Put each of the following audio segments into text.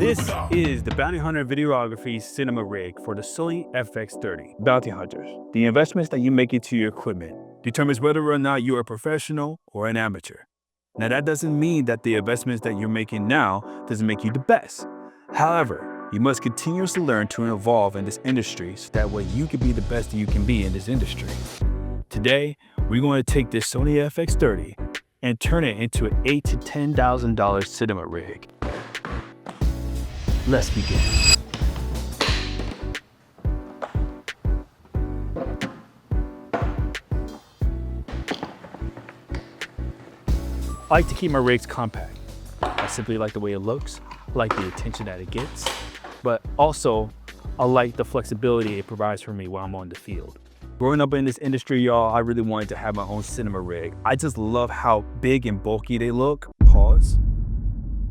This is the Bounty Hunter Videography Cinema Rig for the Sony FX30. Bounty Hunters, the investments that you make into your equipment determines whether or not you're a professional or an amateur. Now that doesn't mean that the investments that you're making now doesn't make you the best. However, you must continuously learn to evolve in this industry so that way you can be the best that you can be in this industry. Today, we're going to take this Sony FX30 and turn it into an $8,000 to $10,000 cinema rig. Let's begin. I like to keep my rigs compact. I simply like the way it looks, I like the attention that it gets, but also I like the flexibility it provides for me while I'm on the field. Growing up in this industry, y'all, I really wanted to have my own cinema rig. I just love how big and bulky they look. Pause.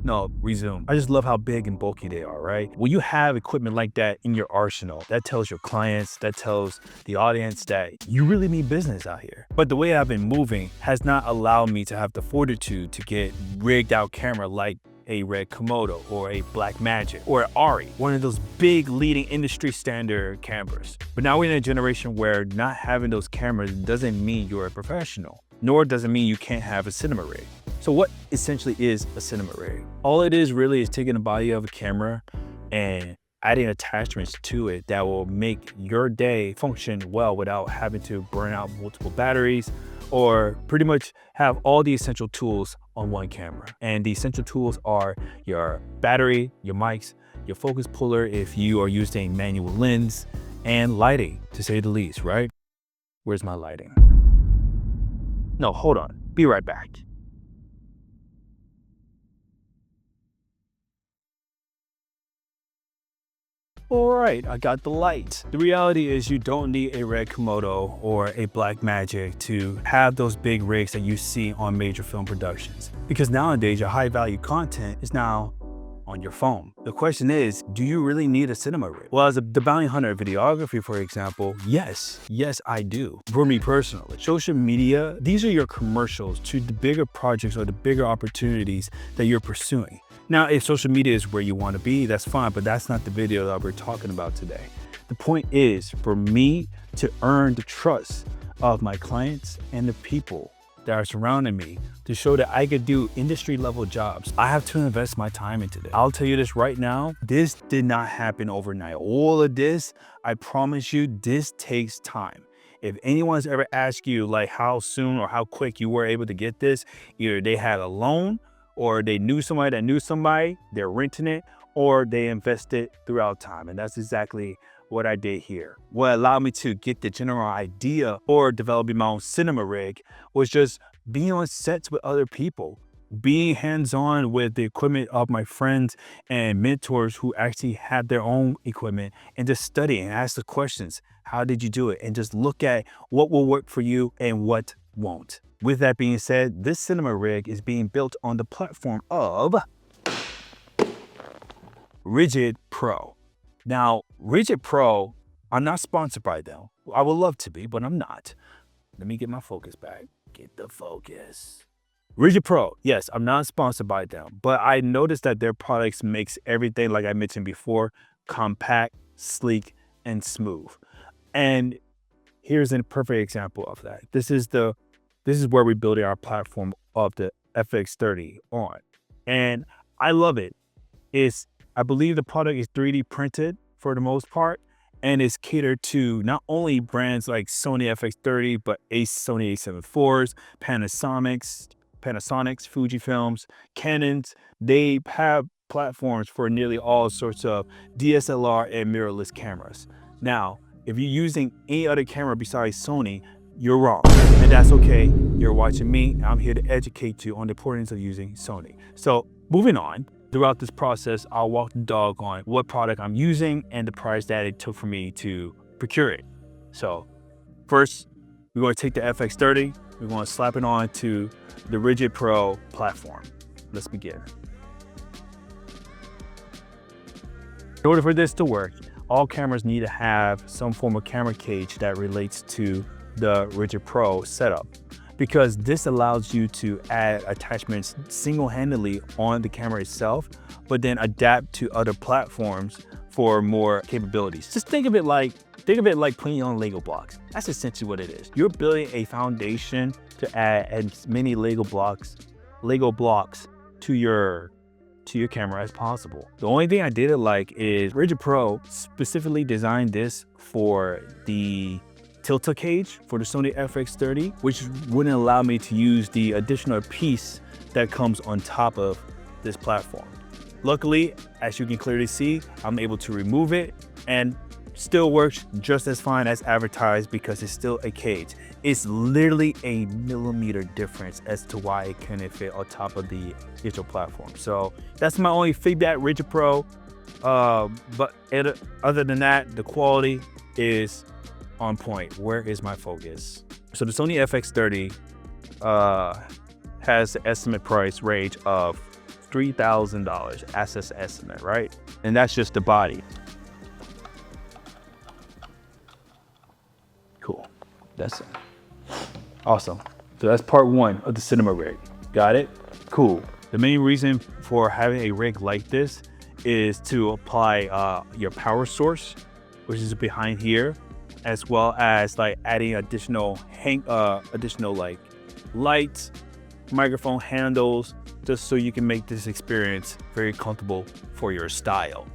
No, resume. I just love how big and bulky they are, right? When you have equipment like that in your arsenal, that tells your clients, that tells the audience that you really mean business out here. But the way I've been moving has not allowed me to have the fortitude to get rigged out camera like a Red Komodo or a Blackmagic or an ARRI, one of those big leading industry standard cameras. But now we're in a generation where not having those cameras doesn't mean you're a professional, nor does it mean you can't have a cinema rig. So what essentially is a cinema rig? All it is really is taking the body of a camera and adding attachments to it that will make your day function well without having to burn out multiple batteries, or pretty much have all the essential tools on one camera. And the essential tools are your battery, your mics, your focus puller if you are using a manual lens, and lighting, to say the least, right? Where's my lighting? No, hold on, be right back. All right, I got the light. The reality is you don't need a Red Komodo or a Blackmagic to have those big rigs that you see on major film productions. Because nowadays your high value content is now on your phone. The question is, do you really need a cinema rig? Well, as the Bounty Hunter Videography, for example, yes, I do. For me personally, social media, these are your commercials to the bigger projects or the bigger opportunities that you're pursuing. Now, if social media is where you want to be, that's fine, but that's not the video that we're talking about today. The point is for me to earn the trust of my clients and the people that are surrounding me to show that I could do industry level jobs. I have to invest my time into this. I'll tell you this right now, this did not happen overnight. All of this, I promise you, this takes time. If anyone's ever asked you like how soon or how quick you were able to get this, either they had a loan, or they knew somebody that knew somebody, they're renting it, or they invested throughout time. And that's exactly what I did here. What allowed me to get the general idea or developing my own cinema rig was just being on sets with other people, being hands-on with the equipment of my friends and mentors who actually had their own equipment, and just study and ask the questions. How did you do it? And just look at what will work for you and what won't. With that being said, this cinema rig is being built on the platform of Ridgid Pro. Now, Ridgid Pro, I'm not sponsored by them. I would love to be, but I'm not. Let me get my focus back. Get the focus. Ridgid Pro, yes, I'm not sponsored by them, but I noticed that their products makes everything, like I mentioned before, compact, sleek, and smooth. And here's a perfect example of that. This is where we're building our platform of the FX30 on. And I love it. I believe the product is 3D printed for the most part, and it's catered to not only brands like Sony FX30, but Sony a7 IVs, Panasonics, Fujifilms, Canons. They have platforms for nearly all sorts of DSLR and mirrorless cameras. Now, if you're using any other camera besides Sony, you're wrong, and that's okay. You're watching me. I'm here to educate you on the importance of using Sony. So moving on, throughout this process, I'll walk the dog on what product I'm using and the price that it took for me to procure it. So first, we're going to take the FX30, we're going to slap it on to the Ridgid Pro platform. Let's begin. In order for this to work, all cameras need to have some form of camera cage that relates to the Ridgid Pro setup, because this allows you to add attachments single-handedly on the camera itself, but then adapt to other platforms for more capabilities. Just think of it like putting on Lego blocks. That's essentially what it is. You're building a foundation to add as many Lego blocks to your camera as possible. The only thing I didn't like is Rigid Pro specifically designed this for the Tilta cage for the Sony FX30, which wouldn't allow me to use the additional piece that comes on top of this platform. Luckily, as you can clearly see, I'm able to remove it and still works just as fine as advertised because it's still a cage. It's literally a millimeter difference as to why it couldn't fit on top of the digital platform. So that's my only feedback, Rigid Pro. But other than that, the quality is on point. Where is my focus? So the Sony FX30 has the estimate price range of $3,000 as an estimate, right? And that's just the body. Cool, that's it. Awesome. So that's part one of the cinema rig. Got it? Cool. The main reason for having a rig like this is to apply your power source, which is behind here, as well as like adding additional like lights, microphone handles, just so you can make this experience very comfortable for your style.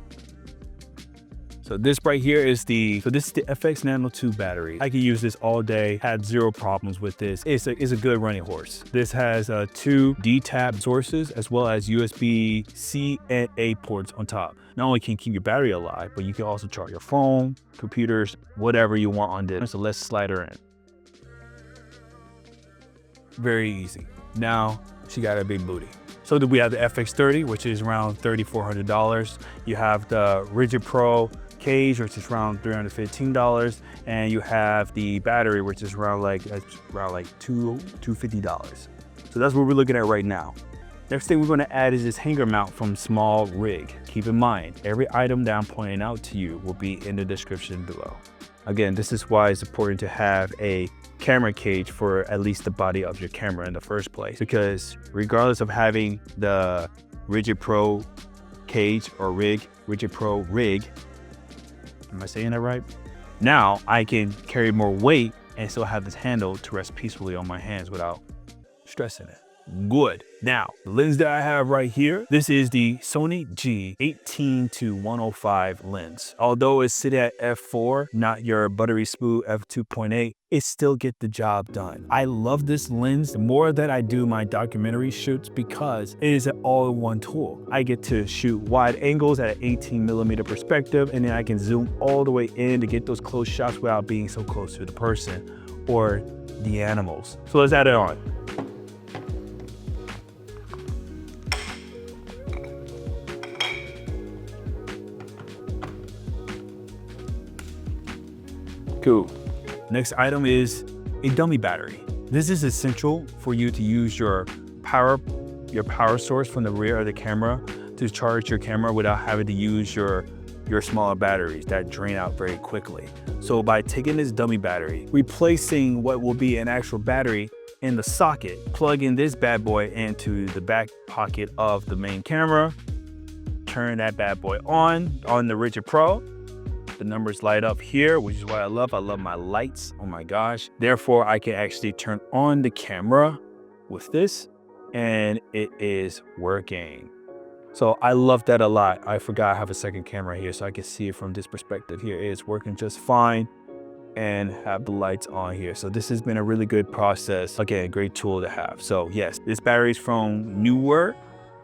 So this right here is this is the FX Nano 2 battery. I can use this all day, had zero problems with this. It's a good running horse. This has 2 D-tab sources as well as USB-C and A ports on top. Not only can you keep your battery alive, but you can also charge your phone, computers, whatever you want on this. So let's slide her in. Very easy. Now she got a big booty. So we have the FX30, which is around $3,400. You have the Rigid Pro cage, which is around $315, and you have the battery, which is around like $250. So that's what we're looking at right now. Next thing we're going to add is this hanger mount from Small Rig. Keep in mind, every item that I'm pointing out to you will be in the description below. Again, this is why it's important to have a camera cage for at least the body of your camera in the first place, because regardless of having the Rigid Pro cage or Rigid Pro rig, am I saying that right? Now I can carry more weight and still have this handle to rest peacefully on my hands without stressing it. Good. Now, the lens that I have right here, this is the Sony G18-105 lens. Although it's sitting at f4, not your buttery smooth f2.8, it still gets the job done. I love this lens the more that I do my documentary shoots because it is an all-in-one tool. I get to shoot wide angles at an 18mm perspective, and then I can zoom all the way in to get those close shots without being so close to the person or the animals. So let's add it on. Cool. Next item is a dummy battery. This is essential for you to use your power source from the rear of the camera to charge your camera without having to use your smaller batteries that drain out very quickly. So by taking this dummy battery, replacing what will be an actual battery in the socket, plugging this bad boy into the back pocket of the main camera, turn that bad boy on the Rigid Pro. The numbers light up here, which is what I love. I love my lights. Oh my gosh. Therefore, I can actually turn on the camera with this and it is working. So I love that a lot. I forgot I have a second camera here so I can see it from this perspective here. It is working just fine and have the lights on here. So this has been a really good process. Again, a great tool to have. So yes, this battery is from Neewer.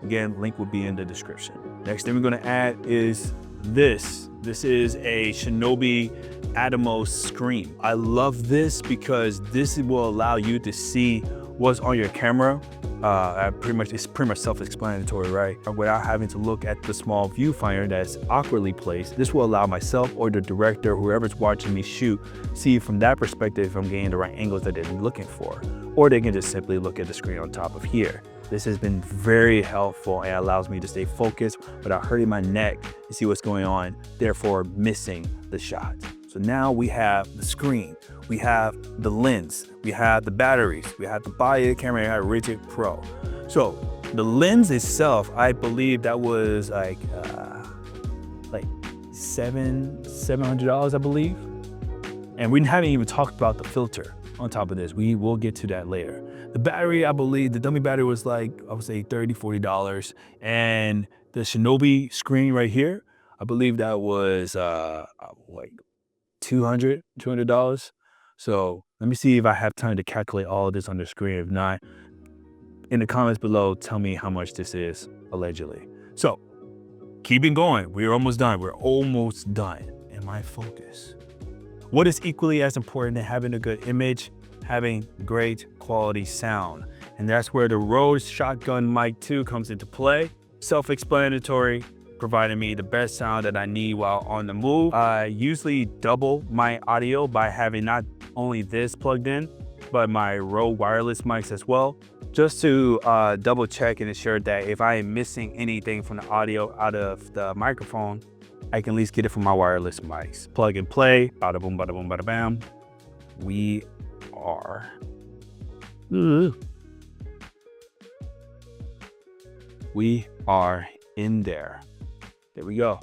Again, link will be in the description. Next thing we're gonna add is this. This is a Shinobi Atomos Screen. I love this because this will allow you to see what's on your camera. It's pretty much self-explanatory, right? Without having to look at the small viewfinder that's awkwardly placed. This will allow myself or the director, whoever's watching me shoot, see from that perspective if I'm getting the right angles that they're looking for. Or they can just simply look at the screen on top of here. This has been very helpful and allows me to stay focused without hurting my neck to see what's going on, therefore missing the shot. So now we have the screen, we have the lens, we have the batteries, we have the body of the camera, and we have Rigid Pro. So The lens itself, I believe that was like $700, I believe. And we haven't even talked about the filter on top of this. We will get to that later. The battery, I believe the dummy battery was like, I would say $30, $40. And the Shinobi screen right here, I believe that was like $200. So let me see if I have time to calculate all of this on the screen. If not, in the comments below, tell me how much this is allegedly. So keeping going, we're almost done. We're almost done. Am I focused? What is equally as important than having a good image? Having great quality sound. And that's where the Rode Shotgun Mic 2 comes into play. Self-explanatory, providing me the best sound that I need while on the move. I usually double my audio by having not only this plugged in, but my Rode wireless mics as well, just to double check and ensure that if I am missing anything from the audio out of the microphone, I can at least get it from my wireless mics. Plug and play, bada boom, bada bam. We are. We are in there. There we go.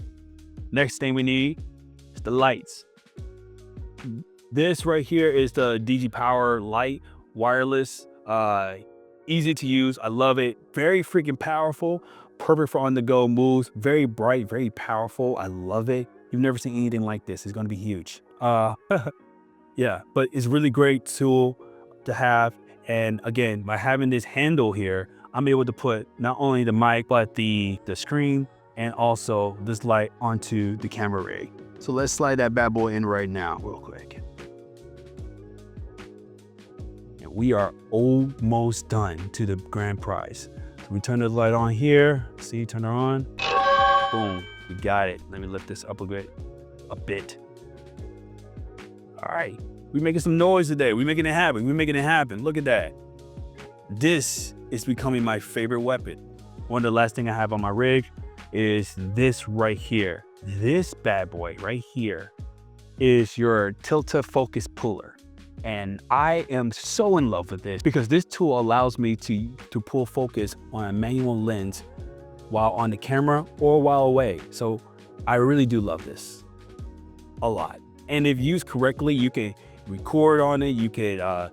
Next thing we need is the lights. This right here is the DG Power Light wireless. Easy to use. I love it. Very freaking powerful. Perfect for on-the-go moves. Very bright, very powerful. I love it. You've never seen anything like this. It's going to be huge. Yeah, but it's really great tool to have. And again, by having this handle here, I'm able to put not only the mic, but the screen and also this light onto the camera rig. So let's slide that bad boy in right now, real quick. And we are almost done to the grand prize. So we turn the light on here. See, turn her on. Boom, we got it. Let me lift this up a bit. All right, we're making some noise today. We're making it happen. We're making it happen. Look at that. This is becoming my favorite weapon. One of the last things I have on my rig is this right here. This bad boy right here is your Tilta Focus Puller. And I am so in love with this because this tool allows me to pull focus on a manual lens while on the camera or while away. So I really do love this a lot. And if used correctly, you can record on it. You can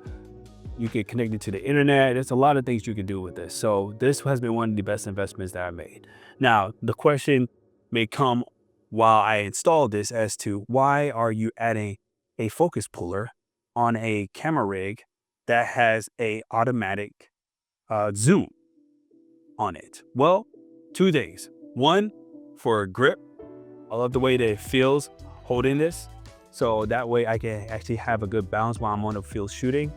connect it to the internet. There's a lot of things you can do with this. So this has been one of the best investments that I made. Now, the question may come while I install this as to why are you adding a focus puller on a camera rig that has a automatic zoom on it? Well, two things. One, for grip. I love the way that it feels holding this. So that way I can actually have a good balance while I'm on the field shooting.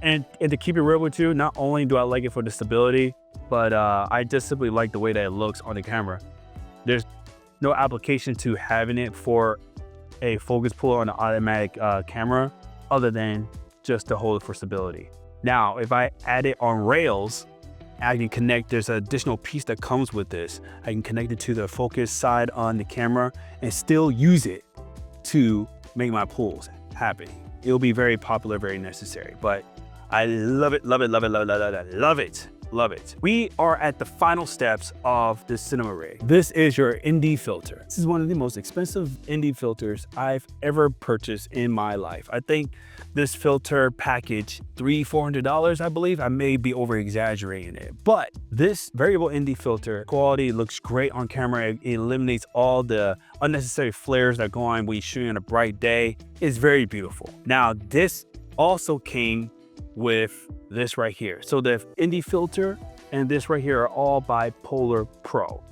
And to keep it real with you, not only do I like it for the stability, but I just simply like the way that it looks on the camera. There's no application to having it for a focus puller on an automatic camera other than just to hold it for stability. Now, if I add it on rails, I can connect, there's an additional piece that comes with this. I can connect it to the focus side on the camera and still use it to make my pulls happen. It'll be very popular, very necessary, but I love it, love it, love it, love it, love it, love it, love it. We are at the final steps of the cinema rig. This is your ND filter. This is one of the most expensive ND filters I've ever purchased in my life. I think this filter package, $300-400, I believe. I may be over exaggerating it, but this variable ND filter quality looks great on camera. It eliminates all the unnecessary flares that go on when you shoot on a bright day. It's very beautiful. Now, this also came with this right here. So the ND filter and this right here are all by Polar Pro.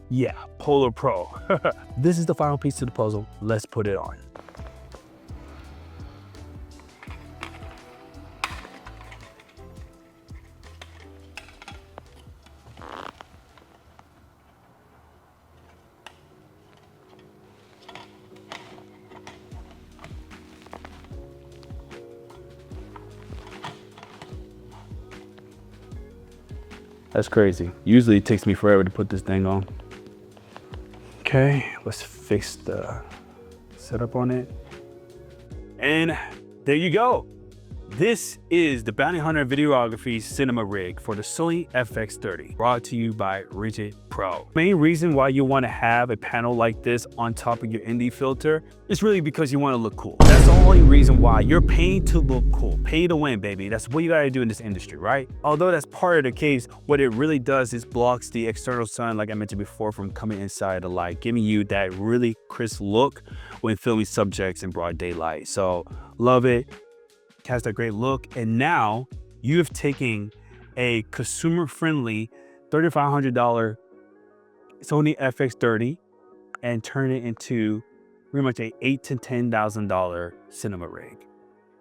Yeah, Polar Pro. This is the final piece to the puzzle. Let's put it on. That's crazy. Usually it takes me forever to put this thing on. Okay, let's fix the setup on it. And there you go. This is the Bounty Hunter Videography Cinema Rig for the Sony FX30, brought to you by Rigid Pro. Main reason why you want to have a panel like this on top of your ND filter is really because you want to look cool. That's the only reason why. You're paying to look cool, pay to win, baby. That's what you gotta do in this industry, right? Although that's part of the case, what it really does is blocks the external sun, like I mentioned before, from coming inside the light, giving you that really crisp look when filming subjects in broad daylight. So love it. Has that great look. And now you have taken a consumer-friendly $3,500 Sony FX30 and turned it into pretty much a $8,000 to $10,000 cinema rig.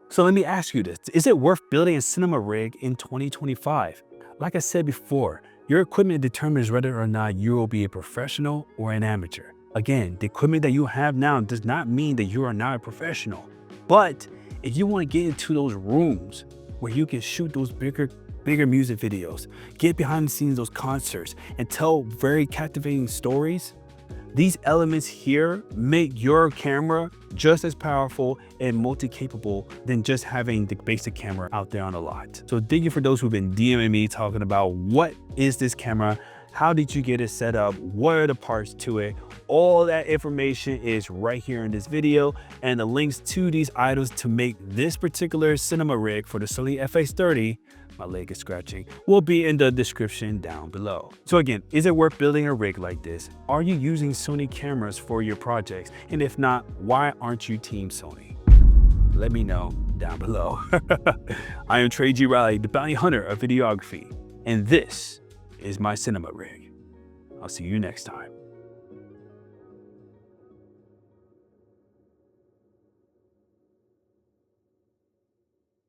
So let me ask you this, is it worth building a cinema rig in 2025? Like I said before, your equipment determines whether or not you will be a professional or an amateur. Again, the equipment that you have now does not mean that you are not a professional. But if you want to get into those rooms where you can shoot those bigger music videos, get behind the scenes, those concerts, and tell very captivating stories, these elements here make your camera just as powerful and multi-capable than just having the basic camera out there on the lot. So thank you for those who've been DMing me talking about what is this camera, how did you get it set up, what are the parts to it. All that information is right here in this video, and the links to these items to make this particular cinema rig for the Sony FX30, my leg is scratching, will be in the description down below. So again, is it worth building a rig like this? Are you using Sony cameras for your projects? And if not, why aren't you Team Sony? Let me know down below. I am Trey G. Riley, the Bounty Hunter of videography, and this is my cinema rig. I'll see you next time.